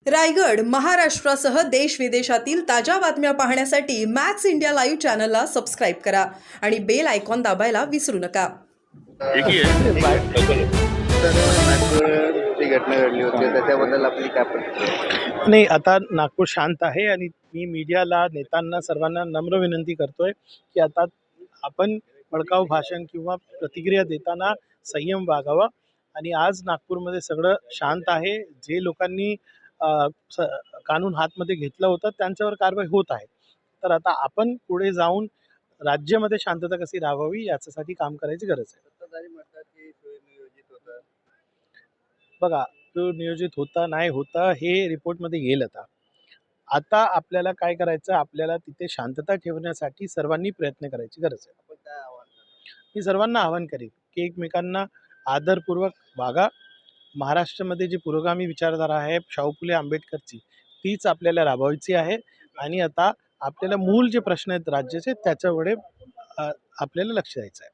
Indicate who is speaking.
Speaker 1: रायगड, महाराष्ट्रासह देश विदेशातील ताज्या बातम्या पाहण्यासाठी मॅक्स इंडिया लाईव्ह चॅनलला सबस्क्राईब करा आणि बेल आयकॉन दाबायला विसरू नका.
Speaker 2: एक ही है
Speaker 3: तर नागपूरची घटना घडली होती त्याच्याबद्दल आपली काय प्रतिक्रिया?
Speaker 4: नाही, आता नागपूर शांत आहे आणि मी मीडियाला, नेत्यांना, सर्वांना नम्र विनंती करतोय की आता आपण भडकाऊ भाषण किंवा प्रतिक्रिया देताना संयम वागावा. आणि आज नागपूरमध्ये सगळं शांत आहे. जे लोकांनी कानून हातमध्ये घेतलं होतं त्यांच्यावर कारवाई होत आहे. तर आता आपण पुढे जाऊन राज्यामध्ये शांतता कशी राहावी याच्यासाठी काम करायची गरज आहे.
Speaker 3: सत्ताधारी म्हणतात की सुनियोजित होतं.
Speaker 4: बघा, तो नियोजित होता नाही होता हे रिपोर्टमध्ये येईल. आता आपल्याला काय करायचं, आपल्याला तिथे शांतता ठेवण्यासाठी सर्वांनी प्रयत्न करायची गरज आहे.
Speaker 3: आपण काय आव्हान करणार?
Speaker 4: मी सर्वांना आवाहन करेन की एकमेकांना आदरपूर्वक वागा. महाराष्ट्रामध्ये जी पुरोगामी विचारधारा आहे शाहू फुले आंबेडकरची, तीच आपल्याला राबवायची आहे. आणि आता आपल्याला मूळ जे प्रश्न आहेत राज्याचे त्याच्याकडे आपल्याला लक्ष द्यायचं आहे.